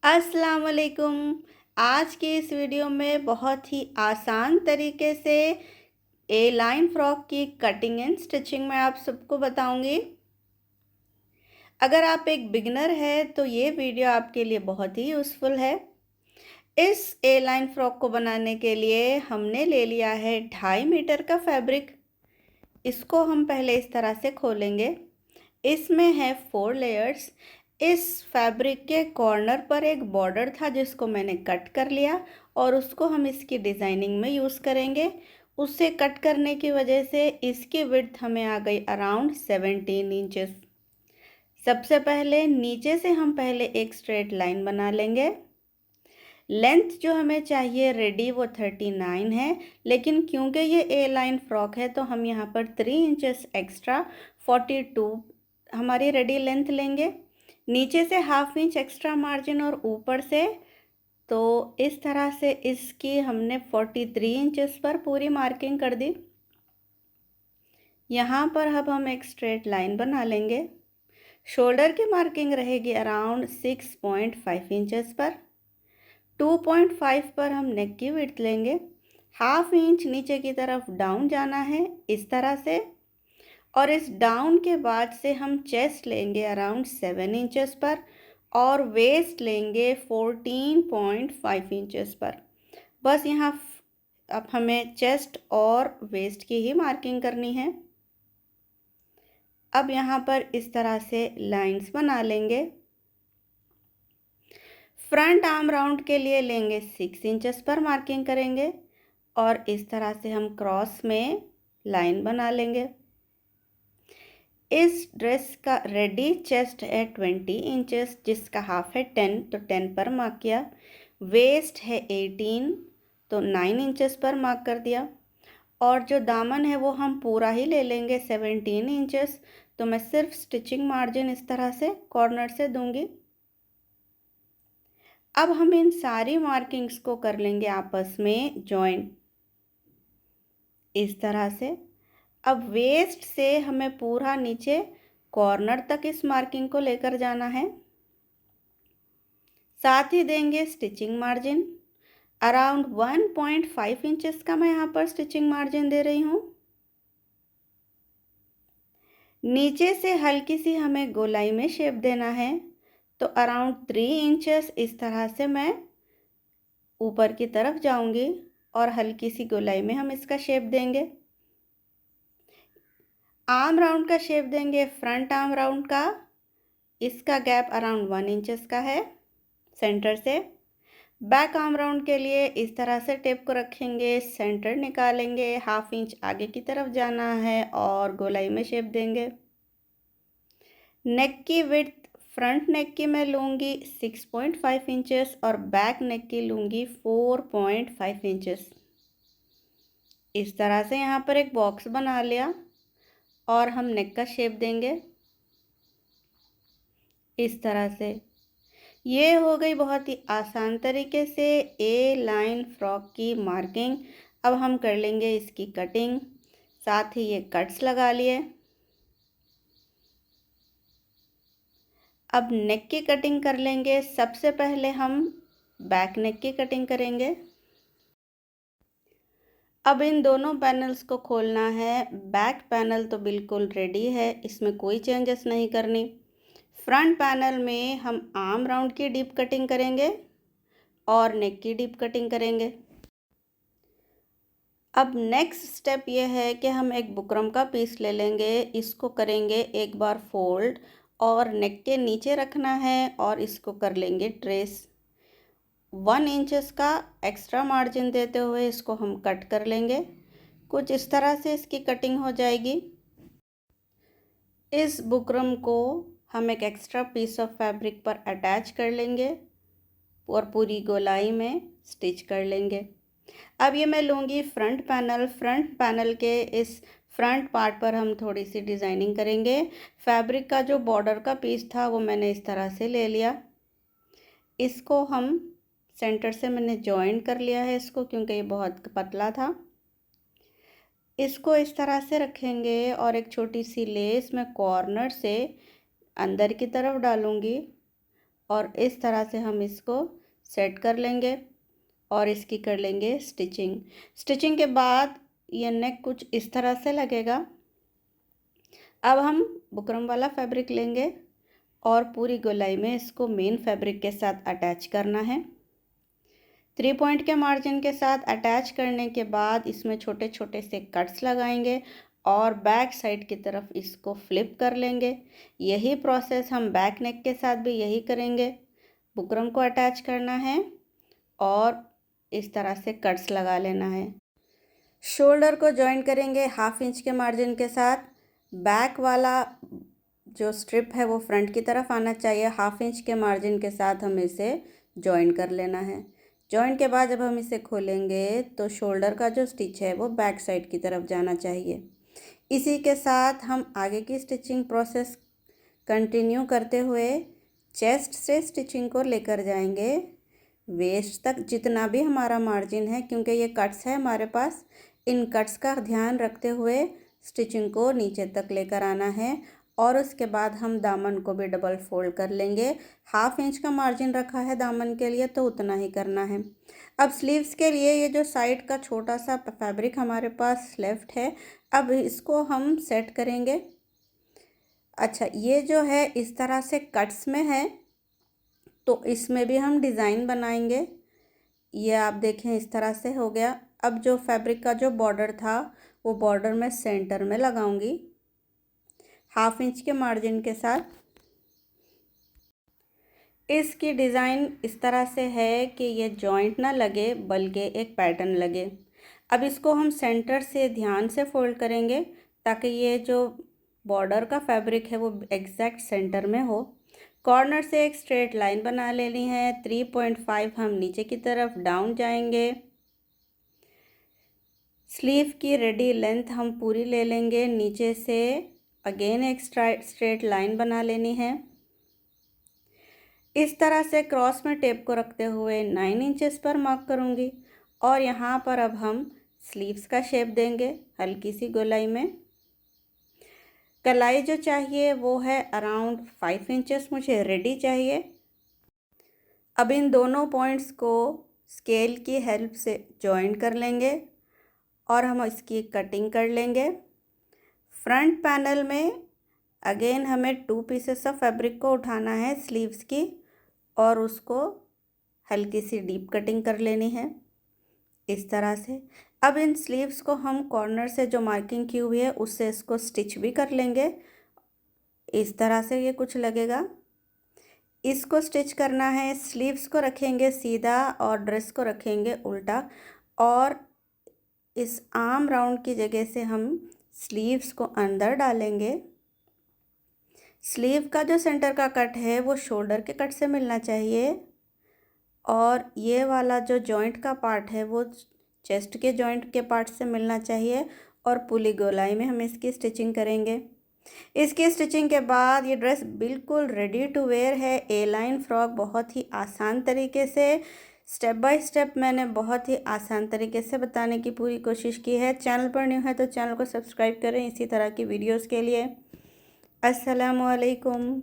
अस्सलाम वालेकुम। आज की इस वीडियो में बहुत ही आसान तरीके से ए लाइन फ्रॉक की कटिंग एंड स्टिचिंग मैं आप सबको बताऊंगी। अगर आप एक बिगिनर है तो ये वीडियो आपके लिए बहुत ही यूज़फुल है। इस ए लाइन फ्रॉक को बनाने के लिए हमने ले लिया है 2.5 मीटर का फैब्रिक। इसको हम पहले इस तरह से खोलेंगे। इसमें है 4 लेयर्स। इस फैब्रिक के कॉर्नर पर एक बॉर्डर था जिसको मैंने कट कर लिया और उसको हम इसकी डिज़ाइनिंग में यूज़ करेंगे। उससे कट करने की वजह से इसकी विड्थ हमें आ गई अराउंड 17 इंचेस। सबसे पहले नीचे से हम पहले एक स्ट्रेट लाइन बना लेंगे। लेंथ जो हमें चाहिए रेडी वो 39 है, लेकिन क्योंकि ये ए लाइन फ्रॉक है तो हम यहाँ पर 3 इंचेस एक्स्ट्रा 42 हमारी रेडी लेंथ लेंगे। नीचे से ½ इंच एक्स्ट्रा मार्जिन और ऊपर से तो इस तरह से इसकी हमने 43 इंचेस पर पूरी मार्किंग कर दी। यहाँ पर अब हम एक स्ट्रेट लाइन बना लेंगे। शोल्डर की मार्किंग रहेगी अराउंड 6.5 इंचेस पर। 2.5 पर हम नेक की विड्थ लेंगे। ½ इंच नीचे की तरफ डाउन जाना है इस तरह से, और इस डाउन के बाद से हम चेस्ट लेंगे अराउंड 7 इंचेस पर और वेस्ट लेंगे 14.5 इंचेस पर। बस यहाँ अब हमें चेस्ट और वेस्ट की ही मार्किंग करनी है। अब यहाँ पर इस तरह से लाइंस बना लेंगे। फ्रंट आर्म राउंड के लिए लेंगे 6 इंचेस पर मार्किंग करेंगे और इस तरह से हम क्रॉस में लाइन बना लेंगे। इस ड्रेस का रेडी चेस्ट है 20 इंचेस जिसका हाफ है 10, तो 10 पर मार्क किया। वेस्ट है 18, तो 9 इंचेस पर मार्क कर दिया। और जो दामन है वो हम पूरा ही ले लेंगे 17 इंचेस, तो मैं सिर्फ स्टिचिंग मार्जिन इस तरह से कॉर्नर से दूंगी। अब हम इन सारी मार्किंग्स को कर लेंगे आपस में जॉइन इस तरह से। अब वेस्ट से हमें पूरा नीचे कॉर्नर तक इस मार्किंग को लेकर जाना है। साथ ही देंगे स्टिचिंग मार्जिन अराउंड 1.5 इंचेस का मैं यहाँ पर स्टिचिंग मार्जिन दे रही हूँ। नीचे से हल्की सी हमें गोलाई में शेप देना है, तो अराउंड 3 इंचेस इस तरह से मैं ऊपर की तरफ जाऊंगी और हल्की सी गोलाई में हम इसका शेप देंगे। आर्म राउंड का शेप देंगे फ्रंट आर्म राउंड का। इसका गैप अराउंड 1 इंचेस का है सेंटर से। बैक आर्म राउंड के लिए इस तरह से टेप को रखेंगे, सेंटर निकालेंगे, ½ इंच आगे की तरफ जाना है और गोलाई में शेप देंगे। नेक की विड्थ फ्रंट नेक की मैं लूँगी 6.5 इंचेस और बैक नेक की लूँगी 4.5 इंचेस। इस तरह से यहाँ पर एक बॉक्स बना लिया और हम नेक का शेप देंगे इस तरह से। ये हो गई बहुत ही आसान तरीके से ए लाइन फ्रॉक की मार्किंग। अब हम कर लेंगे इसकी कटिंग। साथ ही ये कट्स लगा लिए। अब नेक की कटिंग कर लेंगे। सबसे पहले हम बैक नेक की कटिंग करेंगे। अब इन दोनों पैनल्स को खोलना है। बैक पैनल तो बिल्कुल रेडी है, इसमें कोई चेंजेस नहीं करनी। फ्रंट पैनल में हम आर्म राउंड की डीप कटिंग करेंगे और नेक की डीप कटिंग करेंगे। अब नेक्स्ट स्टेप ये है कि हम एक बुकरम का पीस ले लेंगे। इसको करेंगे एक बार फोल्ड और नेक के नीचे रखना है और इसको कर लेंगे ट्रेस। 1 इंचेस का एक्स्ट्रा मार्जिन देते हुए इसको हम कट कर लेंगे। कुछ इस तरह से इसकी कटिंग हो जाएगी। इस बुकरम को हम एक एक्स्ट्रा पीस ऑफ फैब्रिक पर अटैच कर लेंगे और पूरी गोलाई में स्टिच कर लेंगे। अब ये मैं लूँगी फ्रंट पैनल। फ्रंट पैनल के इस फ्रंट पार्ट पर हम थोड़ी सी डिज़ाइनिंग करेंगे। फैब्रिक का जो बॉर्डर का पीस था वो मैंने इस तरह से ले लिया। इसको हम सेंटर से मैंने जॉइन कर लिया है इसको, क्योंकि ये बहुत पतला था। इसको इस तरह से रखेंगे और एक छोटी सी लेस मैं कॉर्नर से अंदर की तरफ डालूँगी और इस तरह से हम इसको सेट कर लेंगे और इसकी कर लेंगे स्टिचिंग। स्टिचिंग के बाद ये नेक कुछ इस तरह से लगेगा। अब हम बुकरम वाला फैब्रिक लेंगे और पूरी गोलाई में इसको मेन फैब्रिक के साथ अटैच करना है। 3 पॉइंट के मार्जिन के साथ अटैच करने के बाद इसमें छोटे छोटे से कट्स लगाएंगे और बैक साइड की तरफ इसको फ्लिप कर लेंगे। यही प्रोसेस हम बैक नेक के साथ भी यही करेंगे। बुकरम को अटैच करना है और इस तरह से कट्स लगा लेना है। शोल्डर को जॉइन करेंगे 1/2 इंच के मार्जिन के साथ। बैक वाला जो स्ट्रिप है वो फ्रंट की तरफ आना चाहिए। 1/2 इंच के मार्जिन के साथ हमें इसे जॉइन कर लेना है। जॉइन के बाद जब हम इसे खोलेंगे तो शोल्डर का जो स्टिच है वो बैक साइड की तरफ जाना चाहिए। इसी के साथ हम आगे की स्टिचिंग प्रोसेस कंटिन्यू करते हुए चेस्ट से स्टिचिंग को लेकर जाएंगे वेस्ट तक, जितना भी हमारा मार्जिन है, क्योंकि ये कट्स है हमारे पास। इन कट्स का ध्यान रखते हुए स्टिचिंग को नीचे तक लेकर आना है और उसके बाद हम दामन को भी डबल फोल्ड कर लेंगे। 1/2 इंच का मार्जिन रखा है दामन के लिए, तो उतना ही करना है। अब स्लीव्स के लिए ये जो साइड का छोटा सा फैब्रिक हमारे पास लेफ्ट है, अब इसको हम सेट करेंगे। अच्छा, ये जो है इस तरह से कट्स में है, तो इसमें भी हम डिज़ाइन बनाएंगे। ये आप देखें इस तरह से हो गया। अब जो फैब्रिक का जो बॉर्डर था वो बॉर्डर मैं सेंटर में लगाऊंगी 1/2 इंच के मार्जिन के साथ। इसकी डिज़ाइन इस तरह से है कि ये जॉइंट ना लगे बल्कि एक पैटर्न लगे। अब इसको हम सेंटर से ध्यान से फोल्ड करेंगे ताकि ये जो बॉर्डर का फैब्रिक है वो एग्जैक्ट सेंटर में हो। कॉर्नर से एक स्ट्रेट लाइन बना लेनी है। 3.5 हम नीचे की तरफ डाउन जाएंगे। स्लीव की रेडी लेंथ हम पूरी ले लेंगे। नीचे से अगेन एक स्ट्रेट लाइन बना लेनी है। इस तरह से क्रॉस में टेप को रखते हुए 9 इंचेस पर मार्क करूँगी और यहाँ पर अब हम स्लीव्स का शेप देंगे हल्की सी गोलाई में। कलाई जो चाहिए वो है अराउंड 5 इंचेस मुझे रेडी चाहिए। अब इन दोनों पॉइंट्स को स्केल की हेल्प से जॉइन कर लेंगे और हम इसकी कटिंग कर लेंगे। फ्रंट पैनल में अगेन हमें 2 पीसेस ऑफ फैब्रिक को उठाना है स्लीव्स की और उसको हल्की सी डीप कटिंग कर लेनी है इस तरह से। अब इन स्लीव्स को हम कॉर्नर से जो मार्किंग की हुई है उससे इसको स्टिच भी कर लेंगे। इस तरह से ये कुछ लगेगा। इसको स्टिच करना है। स्लीव्स को रखेंगे सीधा और ड्रेस को रखेंगे उल्टा और इस आर्म राउंड की जगह से हम स्लीव्स को अंदर डालेंगे। स्लीव का जो सेंटर का कट है वो शोल्डर के कट से मिलना चाहिए और ये वाला जो जॉइंट का पार्ट है वो चेस्ट के जॉइंट के पार्ट से मिलना चाहिए और पूरी गोलाई में हम इसकी स्टिचिंग करेंगे। इसकी स्टिचिंग के बाद ये ड्रेस बिल्कुल रेडी टू वेयर है। ए लाइन फ्रॉक बहुत ही आसान तरीके से स्टेप बाय स्टेप मैंने बहुत ही आसान तरीके से बताने की पूरी कोशिश की है। चैनल पर न्यू है तो चैनल को सब्सक्राइब करें इसी तरह की वीडियोस के लिए। अस्सलामुअलैकुम।